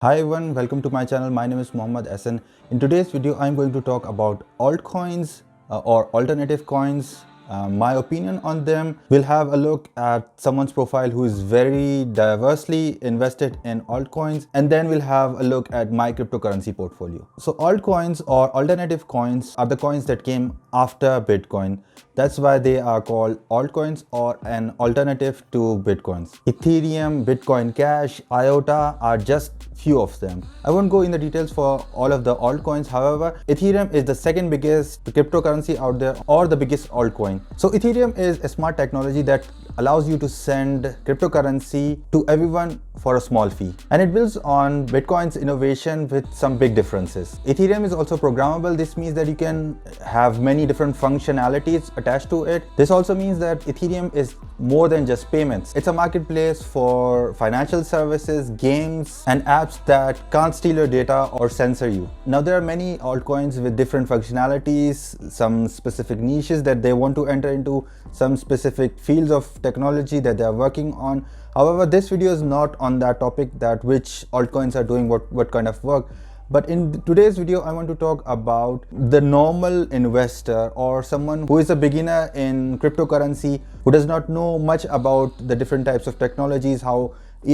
Hi everyone, welcome to my channel. My name is Ahsan. In today's video, I'm going to talk about altcoins or alternative coins. My opinion on them. We'll have a look at someone's profile who is very diversely invested in altcoins, and then we'll have a look at my cryptocurrency portfolio. So altcoins or alternative coins are the coins that came after Bitcoin. That's why they are called altcoins or an alternative to Bitcoins. Ethereum, Bitcoin Cash, IOTA are just few of them. I won't go in the details for all of the altcoins. However, Ethereum is the second biggest cryptocurrency out there or the biggest altcoin. So Ethereum is a smart technology that allows you to send cryptocurrency to everyone for a small fee, and it builds on Bitcoin's innovation with some big differences. Ethereum is also programmable. This means that you can have many different functionalities attached to it. This also means that Ethereum is more than just payments. It's a marketplace for financial services, games, and apps that can't steal your data or censor you. Now, there are many altcoins with different functionalities, some specific niches that they want to enter into, some specific fields of technology that they are working on. However, this video is not on that topic, that which altcoins are doing what kind of work. But in today's video, I want to talk about the normal investor or someone who is a beginner in cryptocurrency, who does not know much about the different types of technologies, how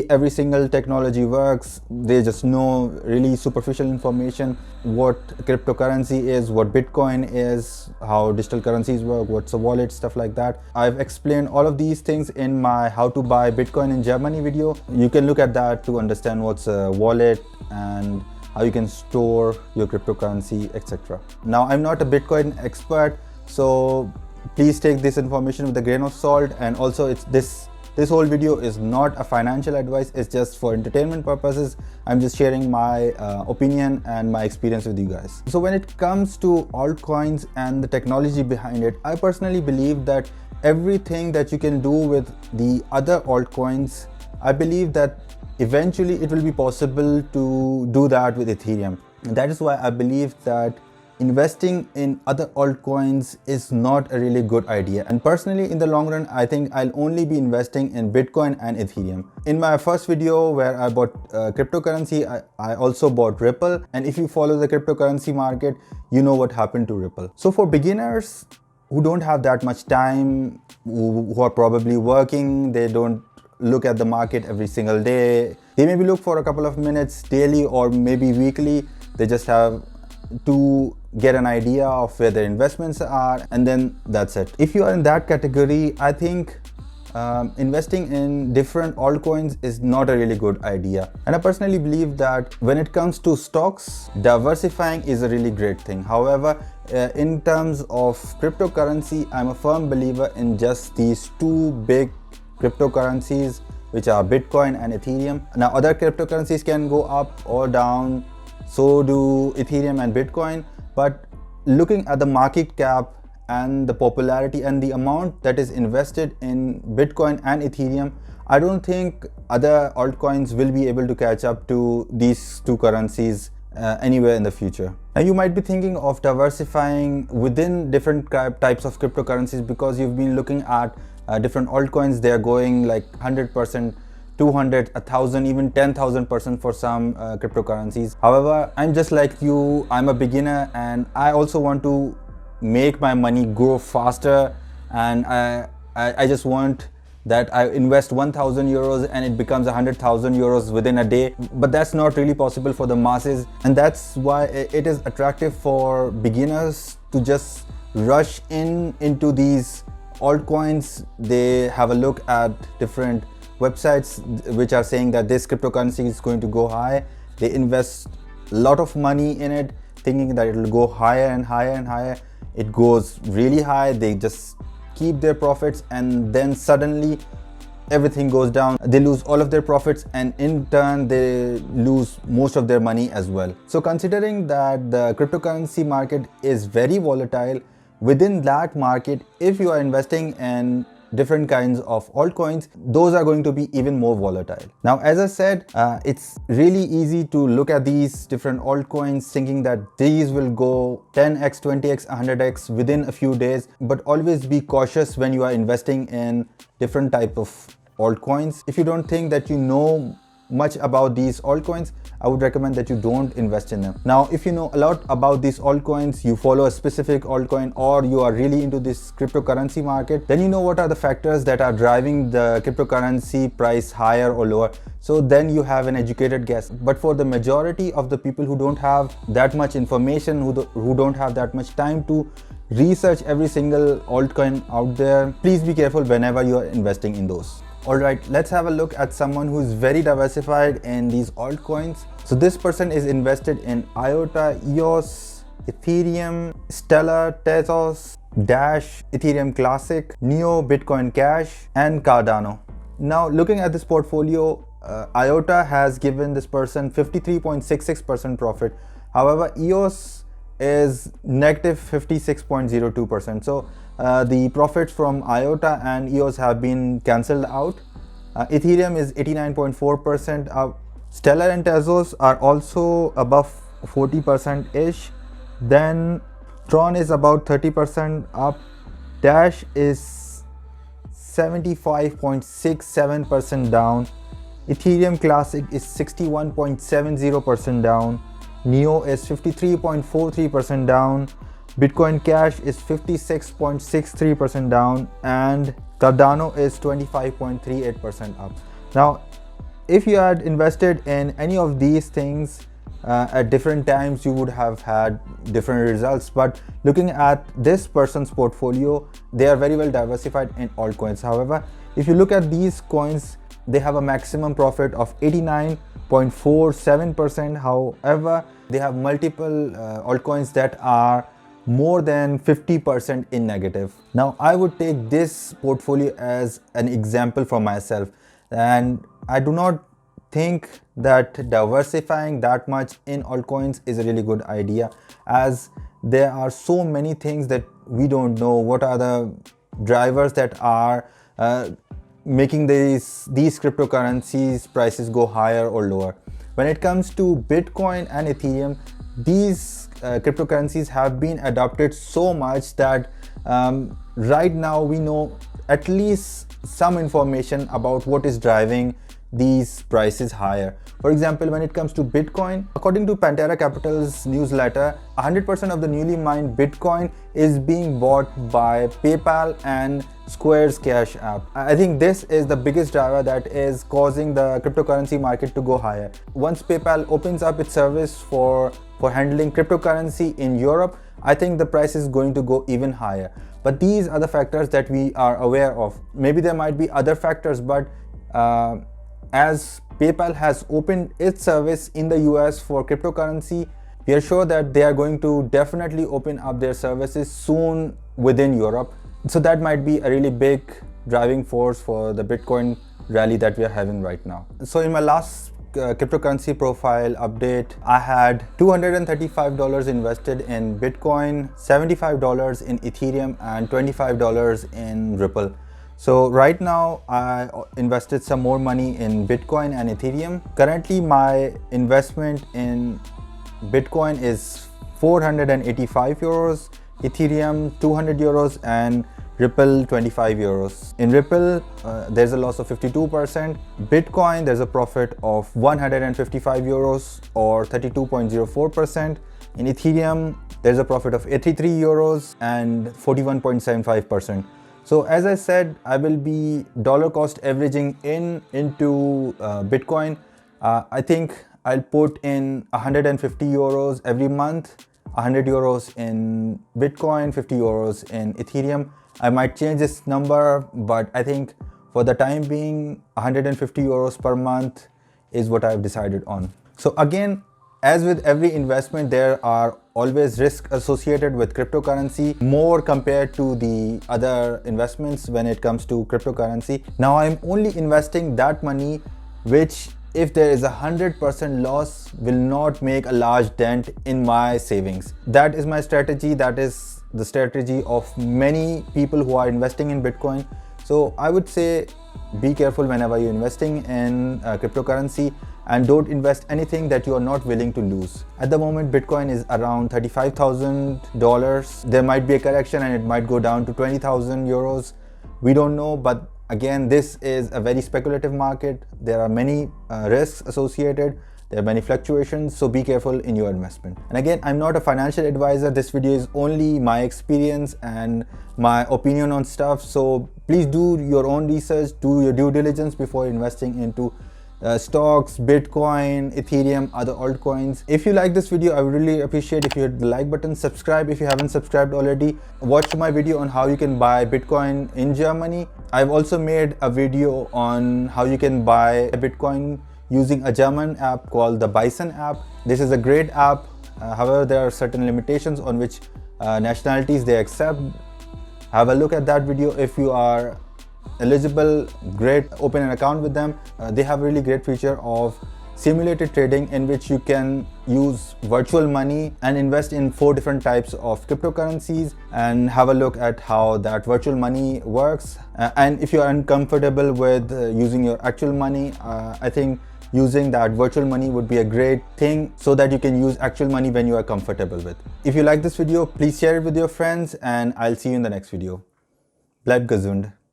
every single technology works. They just know really superficial information, what cryptocurrency is, what Bitcoin is, how digital currencies work, what's a wallet, stuff like that. I've explained all of these things in my how to buy Bitcoin in Germany video. You can look at that to understand what's a wallet and how you can store your cryptocurrency, etc. Now, I'm not a Bitcoin expert, so please take this information with a grain of salt. And also, this whole video is not a financial advice. It's just for entertainment purposes. I'm just sharing my opinion and my experience with you guys. So when it comes to altcoins and the technology behind it, I personally believe that everything that you can do with the other altcoins, I believe that eventually it will be possible to do that with Ethereum. And that is why I believe that investing in other altcoins is not a really good idea. And personally, in the long run, I think I'll only be investing in Bitcoin and Ethereum. In my first video where I bought cryptocurrency, I also bought Ripple. And if you follow the cryptocurrency market, you know what happened to Ripple. So for beginners who don't have that much time, who are probably working, they don't look at the market every single day. They maybe look for a couple of minutes daily or maybe weekly. They just have to get an idea of where their investments are, and then that's it. If you are in that category, I think investing in different altcoins is not a really good idea. And I personally believe that when it comes to stocks, diversifying is a really great thing. However, in terms of cryptocurrency, I'm a firm believer in just these two big cryptocurrencies, which are Bitcoin and Ethereum. Now, other cryptocurrencies can go up or down, so do Ethereum and Bitcoin. But looking at the market cap and the popularity and the amount that is invested in Bitcoin and Ethereum, I don't think other altcoins will be able to catch up to these two currencies anywhere in the future. Now, you might be thinking of diversifying within different types of cryptocurrencies because you've been looking at different altcoins. They are going like 100%, 200, 1,000, even 10,000% for some cryptocurrencies. However, I'm just like you. I'm a beginner and I also want to make my money grow faster, and I just want that I invest 1,000 euros and it becomes 100,000 euros within a day. But that's not really possible for the masses, and that's why it is attractive for beginners to just rush into these altcoins. They have a look at different websites which are saying that this cryptocurrency is going to go high. They invest a lot of money in it, thinking that it will go higher and higher and higher. It goes really high. They just keep their profits, and then suddenly everything goes down. They lose all of their profits, and in turn they lose most of their money as well. So considering that the cryptocurrency market is very volatile, within that market, if you are investing in different kinds of altcoins, those are going to be even more volatile. Now, as I said, it's really easy to look at these different altcoins thinking that these will go 10x, 20x, 100x within a few days, but always be cautious when you are investing in different type of altcoins. If you don't think that you know much about these altcoins, I would recommend that you don't invest in them. Now, if you know a lot about these altcoins, you follow a specific altcoin, or you are really into this cryptocurrency market, then you know what are the factors that are driving the cryptocurrency price higher or lower. So then you have an educated guess. But for the majority of the people who don't have that much information, who don't have that much time to research every single altcoin out there, please be careful whenever you are investing in those. Alright, let's have a look at someone who is very diversified in these altcoins. So this person is invested in IOTA, EOS, Ethereum, Stellar, Tezos, Dash, Ethereum Classic, Neo, Bitcoin Cash, and Cardano. Now, looking at this portfolio, IOTA has given this person 53.66% profit. However, EOS is negative 56.02%. So the profits from IOTA and EOS have been cancelled out. Ethereum is 89.4% up. Stellar and Tezos are also above 40% ish. Then Tron is about 30% up. Dash is 75.67% down. Ethereum Classic is 61.70% down. Neo is 53.43% down. Bitcoin Cash is 56.63% down, and Cardano is 25.38% up. Now, if you had invested in any of these things at different times, you would have had different results. But looking at this person's portfolio, they are very well diversified in altcoins. However, if you look at these coins, they have a maximum profit of 89.47%. However, they have multiple altcoins that are more than 50% in negative. Now, I would take this portfolio as an example for myself, and I do not think that diversifying that much in altcoins is a really good idea, as there are so many things that we don't know. What are the drivers that are making these cryptocurrencies prices go higher or lower? When it comes to Bitcoin and Ethereum, these cryptocurrencies have been adopted so much that right now we know at least some information about what is driving these prices higher. For example, when it comes to Bitcoin, according to Pantera Capital's newsletter, 100% of the newly mined Bitcoin is being bought by PayPal and Square's Cash app. I think this is the biggest driver that is causing the cryptocurrency market to go higher. Once PayPal opens up its service for handling cryptocurrency in Europe, I think the price is going to go even higher. But these are the factors that we are aware of. Maybe there might be other factors, but as PayPal has opened its service in the US for cryptocurrency, we are sure that they are going to definitely open up their services soon within Europe. So that might be a really big driving force for the Bitcoin rally that we are having right now. So in my last cryptocurrency profile update, I had $235 invested in Bitcoin, $75 in Ethereum, and $25 in Ripple. So right now I invested some more money in Bitcoin and Ethereum. Currently my investment in Bitcoin is 485 euros, Ethereum 200 euros, and Ripple 25 euros. In Ripple, there's a loss of 52%. Bitcoin, there's a profit of 155 euros or 32.04%. In Ethereum, there's a profit of 83 euros and 41.75%. So as I said, I will be dollar cost averaging into Bitcoin. I think I'll put in 150 euros every month, 100 euros in Bitcoin, 50 euros in Ethereum. I might change this number, but I think for the time being, 150 euros per month is what I've decided on. So again, as with every investment, there are always risks associated with cryptocurrency, more compared to the other investments when it comes to cryptocurrency. Now I'm only investing that money which, if there is 100% loss, will not make a large dent in my savings. That is my strategy. That is the strategy of many people who are investing in Bitcoin. So I would say be careful whenever you're investing in cryptocurrency, and don't invest anything that you are not willing to lose. At the moment, Bitcoin is around $35,000. There might be a correction and it might go down to 20,000 euros. We don't know, but again, this is a very speculative market. There are many risks associated, There are many fluctuations, so be careful in your investment. And again, I'm not a financial advisor. This video is only my experience and my opinion on stuff. So please do your own research, do your due diligence before investing into stocks, Bitcoin, Ethereum, other altcoins. If you like this video, I would really appreciate if you hit the like button, subscribe if you haven't subscribed already. Watch my video on how you can buy Bitcoin in Germany. I've also made a video on how you can buy Bitcoin using a German app called the Bison app. This is a great app. However, there are certain limitations on which nationalities they accept. Have a look at that video if you are eligible. Great, open an account with them. They have a really great feature of simulated trading in which you can use virtual money and invest in 4 different types of cryptocurrencies and have a look at how that virtual money works. And if you are uncomfortable with using your actual money, I think using that virtual money would be a great thing so that you can use actual money when you are comfortable with. If you like this video, please share it with your friends, and I'll see you in the next video. Bleib gesund.